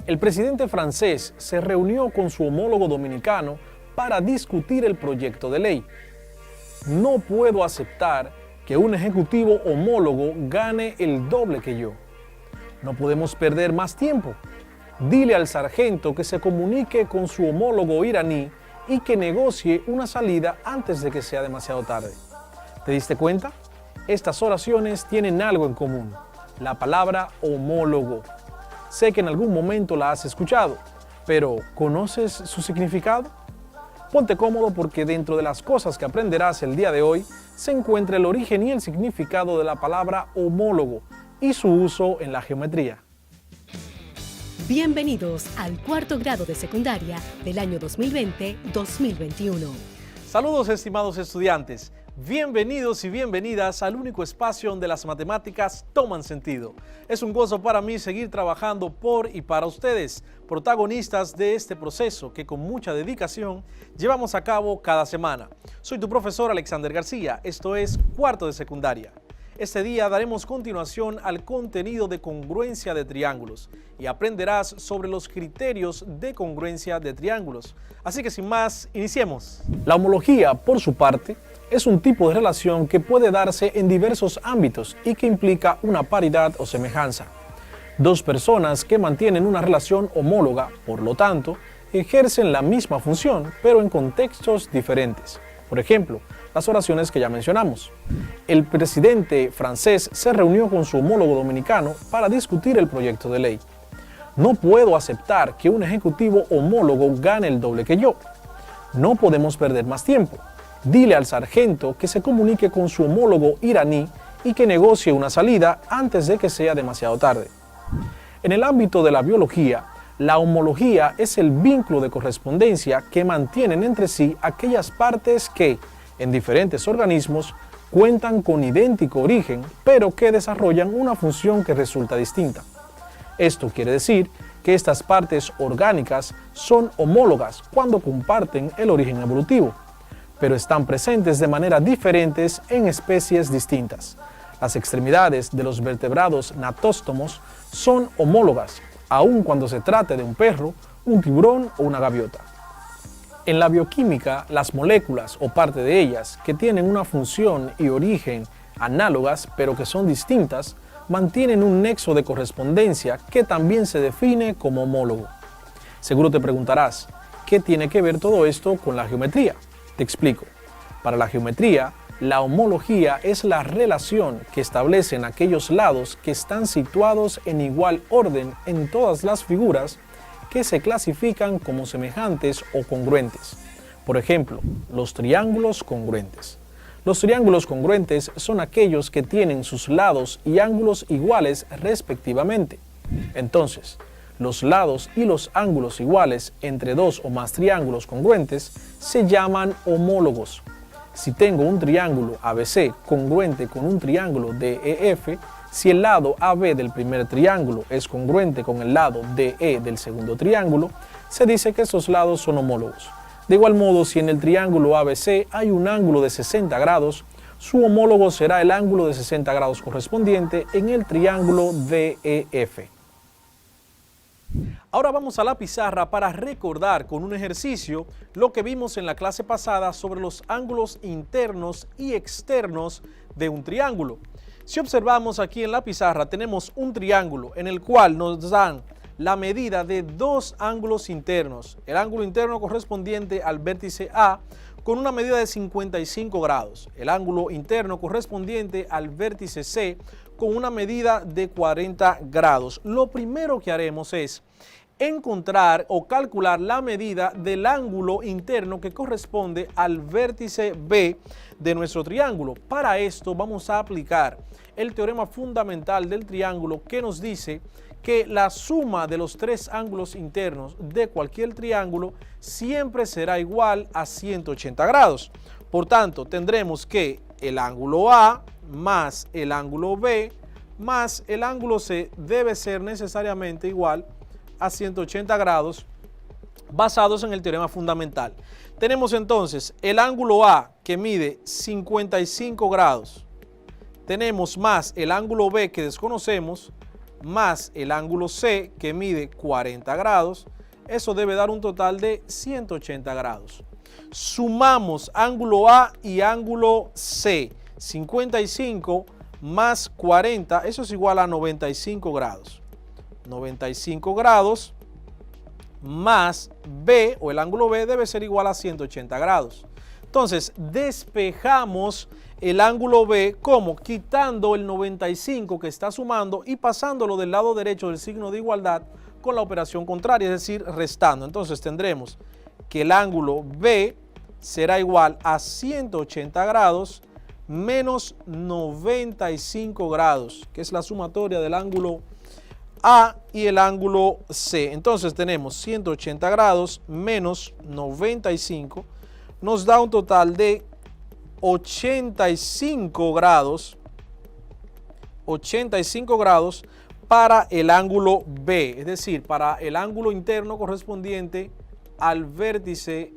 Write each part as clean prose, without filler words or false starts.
El presidente francés se reunió con su homólogo dominicano para discutir el proyecto de ley. No puedo aceptar que un ejecutivo homólogo gane el doble que yo. No podemos perder más tiempo. Dile al sargento que se comunique con su homólogo iraní y que negocie una salida antes de que sea demasiado tarde. ¿Te diste cuenta? Estas oraciones tienen algo en común: la palabra homólogo. Sé que en algún momento la has escuchado, pero ¿conoces su significado? Ponte cómodo porque dentro de las cosas que aprenderás el día de hoy se encuentra el origen y el significado de la palabra homólogo y su uso en la geometría. Bienvenidos al cuarto grado de secundaria del año 2020-2021. Saludos, estimados estudiantes. Bienvenidos y bienvenidas al único espacio donde las matemáticas toman sentido. Es un gozo para mí seguir trabajando por y para ustedes, protagonistas de este proceso que con mucha dedicación llevamos a cabo cada semana. Soy tu profesor Alexander García, esto es cuarto de secundaria. Este día daremos continuación al contenido de congruencia de triángulos y aprenderás sobre los criterios de congruencia de triángulos. Así que sin más, iniciemos. La homología, por su parte, es un tipo de relación que puede darse en diversos ámbitos y que implica una paridad o semejanza. Dos personas que mantienen una relación homóloga, por lo tanto, ejercen la misma función, pero en contextos diferentes. Por ejemplo, las oraciones que ya mencionamos. El presidente francés se reunió con su homólogo dominicano para discutir el proyecto de ley. No puedo aceptar que un ejecutivo homólogo gane el doble que yo. No podemos perder más tiempo. Dile al sargento que se comunique con su homólogo iraní y que negocie una salida antes de que sea demasiado tarde. En el ámbito de la biología, la homología es el vínculo de correspondencia que mantienen entre sí aquellas partes que, en diferentes organismos, cuentan con idéntico origen, pero que desarrollan una función que resulta distinta. Esto quiere decir que estas partes orgánicas son homólogas cuando comparten el origen evolutivo, pero están presentes de manera diferentes en especies distintas. Las extremidades de los vertebrados natóstomos son homólogas, aun cuando se trate de un perro, un tiburón o una gaviota. En la bioquímica, las moléculas o parte de ellas que tienen una función y origen análogas pero que son distintas, mantienen un nexo de correspondencia que también se define como homólogo. Seguro te preguntarás, ¿qué tiene que ver todo esto con la geometría? Te explico. Para la geometría, la homología es la relación que establecen aquellos lados que están situados en igual orden en todas las figuras que se clasifican como semejantes o congruentes. Por ejemplo, los triángulos congruentes. Los triángulos congruentes son aquellos que tienen sus lados y ángulos iguales respectivamente. Entonces, los lados y los ángulos iguales entre dos o más triángulos congruentes se llaman homólogos. Si tengo un triángulo ABC congruente con un triángulo DEF, si el lado AB del primer triángulo es congruente con el lado DE del segundo triángulo, se dice que esos lados son homólogos. De igual modo, si en el triángulo ABC hay un ángulo de 60 grados, su homólogo será el ángulo de 60 grados correspondiente en el triángulo DEF. Ahora vamos a la pizarra para recordar con un ejercicio lo que vimos en la clase pasada sobre los ángulos internos y externos de un triángulo. Si observamos aquí en la pizarra tenemos un triángulo en el cual nos dan la medida de dos ángulos internos. El ángulo interno correspondiente al vértice A con una medida de 55 grados. El ángulo interno correspondiente al vértice C con una medida de 40 grados. Lo primero que haremos es encontrar o calcular la medida del ángulo interno que corresponde al vértice B de nuestro triángulo. Para esto vamos a aplicar el teorema fundamental del triángulo que nos dice que la suma de los tres ángulos internos de cualquier triángulo siempre será igual a 180 grados. Por tanto, tendremos que el ángulo A más el ángulo B más el ángulo C debe ser necesariamente igual a 180 grados basados en el teorema fundamental. Tenemos entonces el ángulo A que mide 55 grados. Tenemos más el ángulo B que desconocemos más el ángulo C, que mide 40 grados, eso debe dar un total de 180 grados. Sumamos ángulo A y ángulo C, 55 más 40, eso es igual a 95 grados. 95 grados más B, o el ángulo B, debe ser igual a 180 grados. Entonces, despejamos el ángulo B como quitando el 95 que está sumando y pasándolo del lado derecho del signo de igualdad con la operación contraria, es decir, restando. Entonces tendremos que el ángulo B será igual a 180 grados menos 95 grados, que es la sumatoria del ángulo A y el ángulo C. Entonces tenemos 180 grados menos 95, nos da un total de 85 grados para el ángulo B, es decir, para el ángulo interno correspondiente al vértice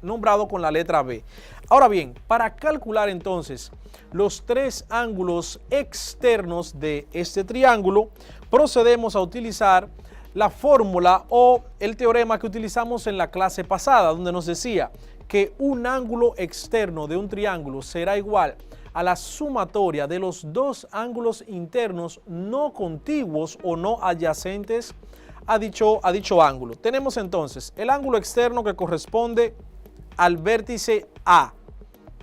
nombrado con la letra B. Ahora bien, para calcular entonces los tres ángulos externos de este triángulo, procedemos a utilizar la fórmula o el teorema que utilizamos en la clase pasada, donde nos decía que un ángulo externo de un triángulo será igual a la sumatoria de los dos ángulos internos no contiguos o no adyacentes a dicho ángulo. Tenemos entonces el ángulo externo que corresponde al vértice A.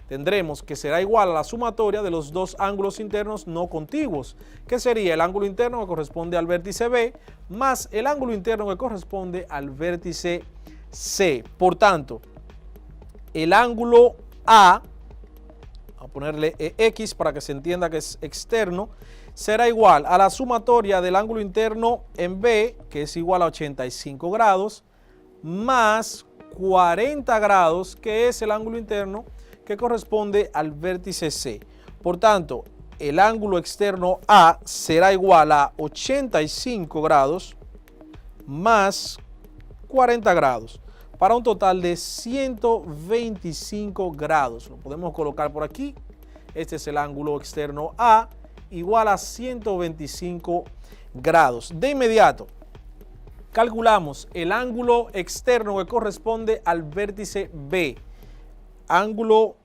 Tendremos que será igual a la sumatoria de los dos ángulos internos no contiguos, que sería el ángulo interno que corresponde al vértice B más el ángulo interno que corresponde al vértice C. Por tanto, el ángulo A, a ponerle X para que se entienda que es externo, será igual a la sumatoria del ángulo interno en B, que es igual a 85 grados, más 40 grados, que es el ángulo interno que corresponde al vértice C. Por tanto, el ángulo externo A será igual a 85 grados más 40 grados, para un total de 125 grados. Lo podemos colocar por aquí. Este es el ángulo externo A, igual a 125 grados. De inmediato, calculamos el ángulo externo que corresponde al vértice B. Ángulo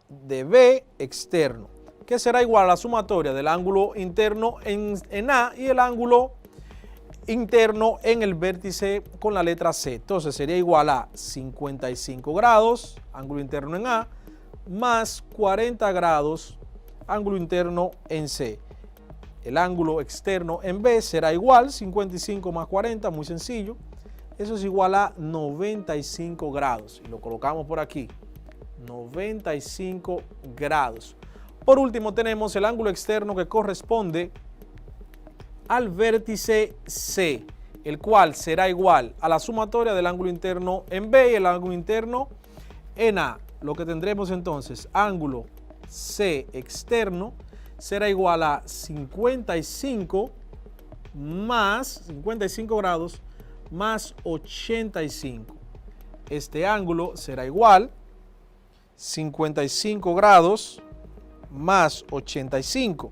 de B externo, que será igual a la sumatoria del ángulo interno en A y el ángulo interno en el vértice con la letra C. Entonces sería igual a 55 grados, ángulo interno en A, más 40 grados, ángulo interno en C. El ángulo externo en B será igual, 55 más 40, muy sencillo. Eso es igual a 95 grados. Y lo colocamos por aquí, 95 grados. Por último tenemos el ángulo externo que corresponde al vértice C, el cual será igual a la sumatoria del ángulo interno en B y el ángulo interno en A. Lo que tendremos entonces, ángulo C externo será igual a 55 grados más 85. Este ángulo será igual 55 grados más 85.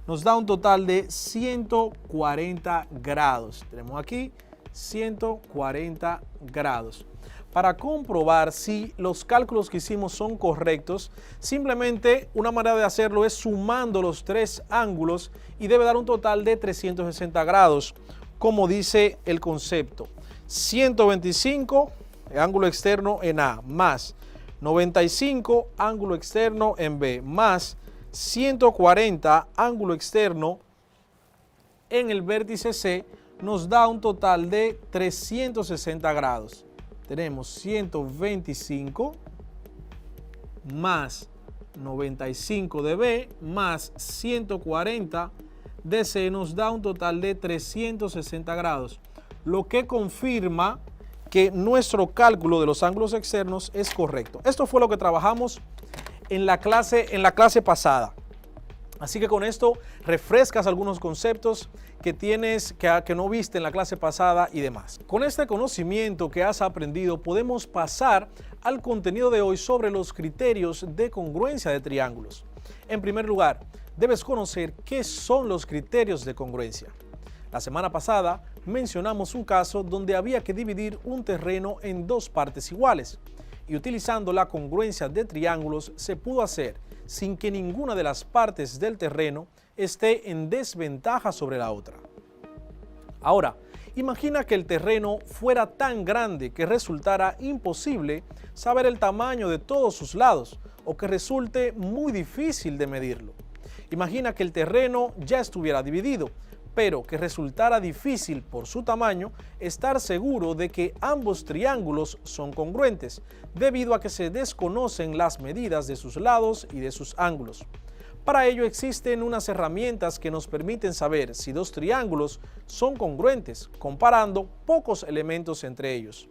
Nos da un total de 140 grados. Tenemos aquí 140 grados. Para comprobar si los cálculos que hicimos son correctos, simplemente una manera de hacerlo es sumando los tres ángulos y debe dar un total de 360 grados, como dice el concepto. 125, ángulo externo en A, más 95, ángulo externo en B, más 140, ángulo externo en el vértice C, nos da un total de 360 grados. Tenemos 125 más 95 de B más 140 de C, nos da un total de 360 grados, lo que confirma que nuestro cálculo de los ángulos externos es correcto. Esto fue lo que trabajamos en la clase pasada. Así que con esto refrescas algunos conceptos que tienes que no viste en la clase pasada y demás. Con este conocimiento que has aprendido podemos pasar al contenido de hoy sobre los criterios de congruencia de triángulos. En primer lugar, debes conocer qué son los criterios de congruencia. La semana pasada mencionamos un caso donde había que dividir un terreno en dos partes iguales y utilizando la congruencia de triángulos se pudo hacer sin que ninguna de las partes del terreno esté en desventaja sobre la otra. Ahora, imagina que el terreno fuera tan grande que resultara imposible saber el tamaño de todos sus lados o que resulte muy difícil de medirlo. Imagina que el terreno ya estuviera dividido, pero que resultara difícil por su tamaño estar seguro de que ambos triángulos son congruentes, debido a que se desconocen las medidas de sus lados y de sus ángulos. Para ello existen unas herramientas que nos permiten saber si dos triángulos son congruentes, comparando pocos elementos entre ellos.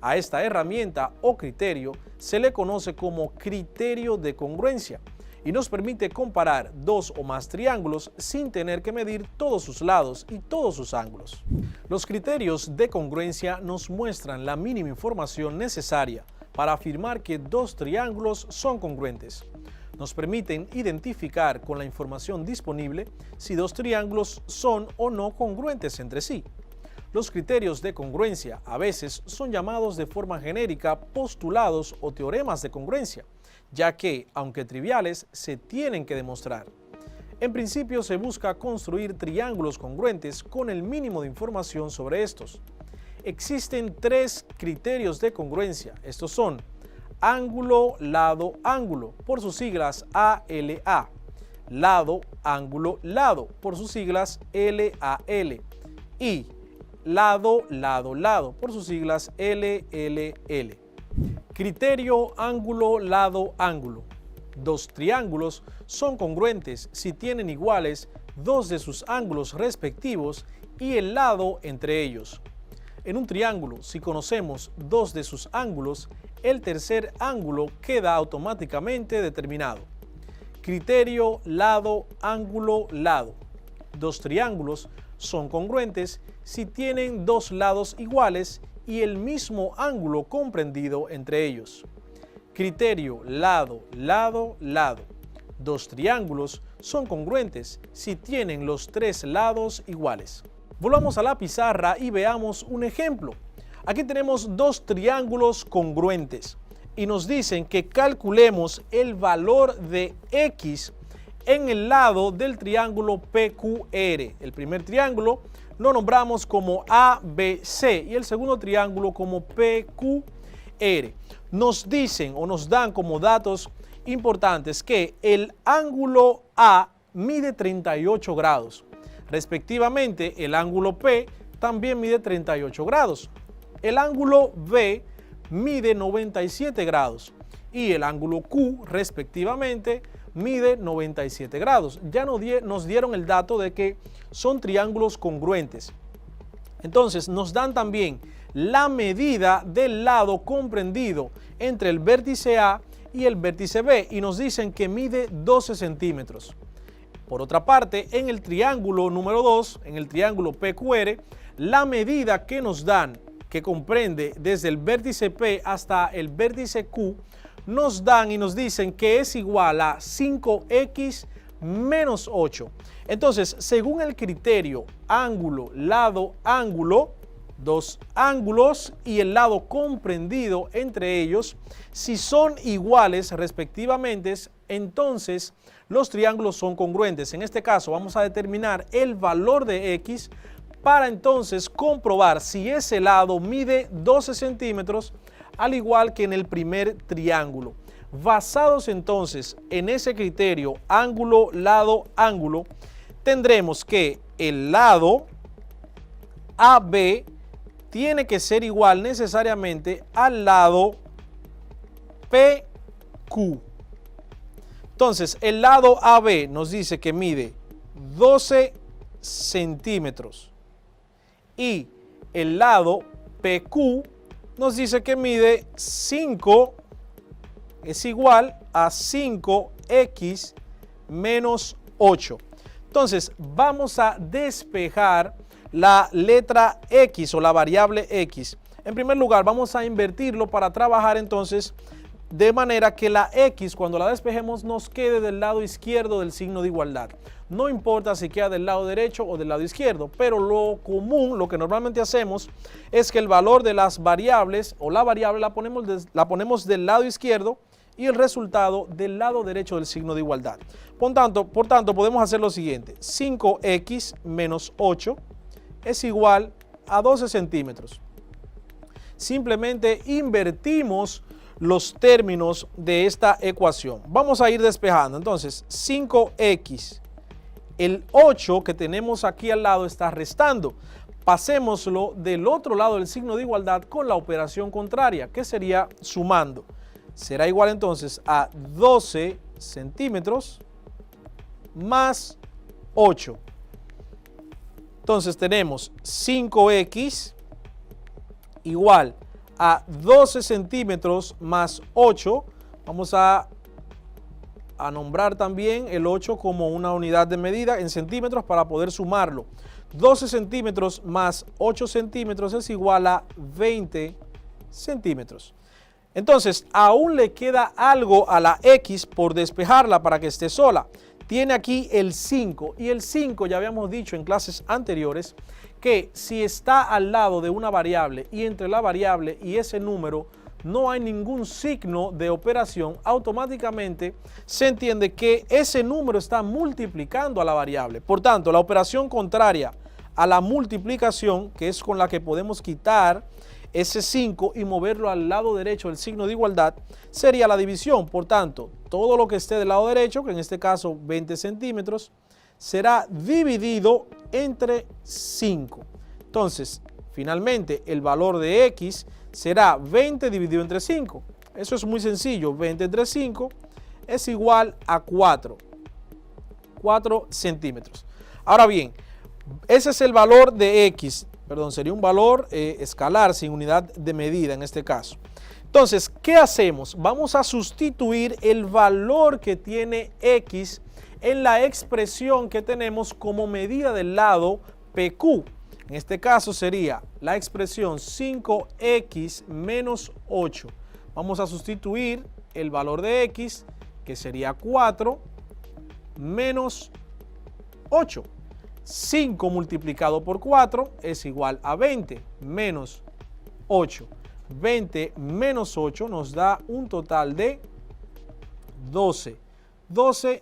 A esta herramienta o criterio se le conoce como criterio de congruencia y nos permite comparar dos o más triángulos sin tener que medir todos sus lados y todos sus ángulos. Los criterios de congruencia nos muestran la mínima información necesaria para afirmar que dos triángulos son congruentes. Nos permiten identificar con la información disponible si dos triángulos son o no congruentes entre sí. Los criterios de congruencia a veces son llamados de forma genérica postulados o teoremas de congruencia, ya que, aunque triviales, se tienen que demostrar. En principio se busca construir triángulos congruentes con el mínimo de información sobre estos. Existen tres criterios de congruencia, estos son ángulo, lado, ángulo, por sus siglas ALA, lado, ángulo, lado, por sus siglas LAL, y lado, lado, lado, por sus siglas LLL. Criterio ángulo, lado, ángulo. Dos triángulos son congruentes si tienen iguales dos de sus ángulos respectivos y el lado entre ellos. En un triángulo, si conocemos dos de sus ángulos, el tercer ángulo queda automáticamente determinado. Criterio lado, ángulo, lado. Dos triángulos son congruentes si tienen dos lados iguales y el mismo ángulo comprendido entre ellos. Criterio lado, lado, lado. Dos triángulos son congruentes si tienen los tres lados iguales. Volvamos a la pizarra y veamos un ejemplo. Aquí tenemos dos triángulos congruentes y nos dicen que calculemos el valor de X en el lado del triángulo PQR. El primer triángulo lo nombramos como ABC y el segundo triángulo como PQR. Nos dicen o nos dan como datos importantes que el ángulo A mide 38 grados. Respectivamente, el ángulo P también mide 38 grados. El ángulo B mide 97 grados y el ángulo Q, respectivamente, mide 97 grados. Ya nos dieron el dato de que son triángulos congruentes. Entonces, nos dan también la medida del lado comprendido entre el vértice A y el vértice B y nos dicen que mide 12 centímetros. Por otra parte, en el triángulo número 2, en el triángulo PQR, la medida que nos dan, que comprende desde el vértice P hasta el vértice Q, nos dan y nos dicen que es igual a 5x menos 8. Entonces, según el criterio ángulo, lado, ángulo, dos ángulos y el lado comprendido entre ellos, si son iguales respectivamente, entonces los triángulos son congruentes. En este caso vamos a determinar el valor de X para entonces comprobar si ese lado mide 12 centímetros al igual que en el primer triángulo. Basados entonces en ese criterio ángulo, lado, ángulo, tendremos que el lado AB tiene que ser igual necesariamente al lado PQ. Entonces, el lado AB nos dice que mide 12 centímetros y el lado PQ nos dice que mide 5, es igual a 5x menos 8. Entonces, vamos a despejar la letra X o la variable X. En primer lugar, vamos a invertirlo para trabajar entonces de manera que la X, cuando la despejemos, nos quede del lado izquierdo del signo de igualdad. No importa si queda del lado derecho o del lado izquierdo, pero lo común, lo que normalmente hacemos, es que el valor de las variables o la variable la ponemos del lado izquierdo y el resultado del lado derecho del signo de igualdad. Por tanto, podemos hacer lo siguiente: 5x menos 8 es igual a 12 centímetros. Simplemente invertimos los términos de esta ecuación. Vamos a ir despejando. Entonces, 5x, el 8 que tenemos aquí al lado está restando. Pasémoslo del otro lado del signo de igualdad con la operación contraria, que sería sumando. Será igual entonces a 12 centímetros más 8. Entonces tenemos 5x igual a 12 centímetros más 8. Vamos a nombrar también el 8 como una unidad de medida en centímetros para poder sumarlo. 12 centímetros más 8 centímetros es igual a 20 centímetros. Entonces, aún le queda algo a la X por despejarla para que esté sola. Tiene aquí el 5 y el 5 ya habíamos dicho en clases anteriores que si está al lado de una variable y entre la variable y ese número no hay ningún signo de operación, automáticamente se entiende que ese número está multiplicando a la variable. Por tanto, la operación contraria a la multiplicación, que es con la que podemos quitar ese 5 y moverlo al lado derecho del signo de igualdad, sería la división. Por tanto, todo lo que esté del lado derecho, que en este caso 20 centímetros, será dividido entre 5. Entonces, finalmente, el valor de X será 20 dividido entre 5. Eso es muy sencillo. 20 entre 5 es igual a 4 centímetros. Ahora bien, ese es el valor de X. Perdón, sería un valor escalar sin unidad de medida en este caso. Entonces, ¿qué hacemos? Vamos a sustituir el valor que tiene X en la expresión que tenemos como medida del lado PQ. En este caso sería la expresión 5x menos 8. Vamos a sustituir el valor de X, que sería 4, menos 8. 5 multiplicado por 4 es igual a 20 menos 8. 20 menos 8 nos da un total de 12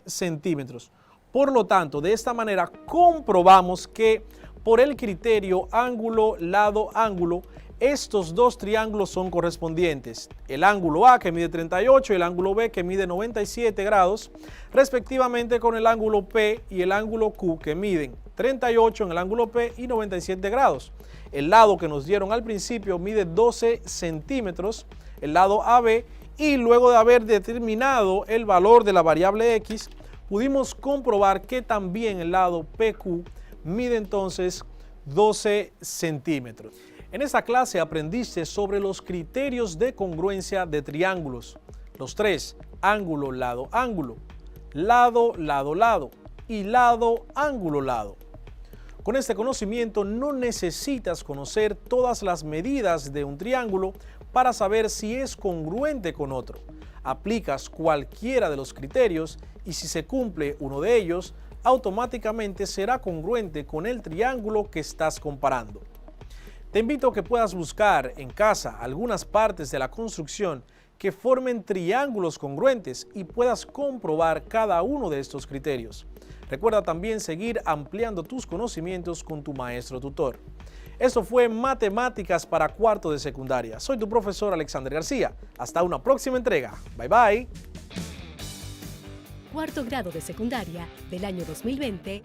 centímetros. Por lo tanto, de esta manera comprobamos que por el criterio ángulo, lado, ángulo, estos dos triángulos son correspondientes. El ángulo A, que mide 38, y el ángulo B, que mide 97 grados, respectivamente con el ángulo P y el ángulo Q, que miden 38 en el ángulo P y 97 grados. El lado que nos dieron al principio mide 12 centímetros, el lado AB, y luego de haber determinado el valor de la variable X, pudimos comprobar que también el lado PQ mide entonces 12 centímetros. En esta clase aprendiste sobre los criterios de congruencia de triángulos, los tres: ángulo, lado, ángulo, lado, lado, lado y lado, ángulo, lado. Con este conocimiento no necesitas conocer todas las medidas de un triángulo para saber si es congruente con otro. Aplicas cualquiera de los criterios y si se cumple uno de ellos, automáticamente será congruente con el triángulo que estás comparando. Te invito a que puedas buscar en casa algunas partes de la construcción que formen triángulos congruentes y puedas comprobar cada uno de estos criterios. Recuerda también seguir ampliando tus conocimientos con tu maestro tutor. Esto fue Matemáticas para Cuarto de Secundaria. Soy tu profesor Alexander García. Hasta una próxima entrega. Bye bye. Cuarto grado de secundaria del año 2020-2021.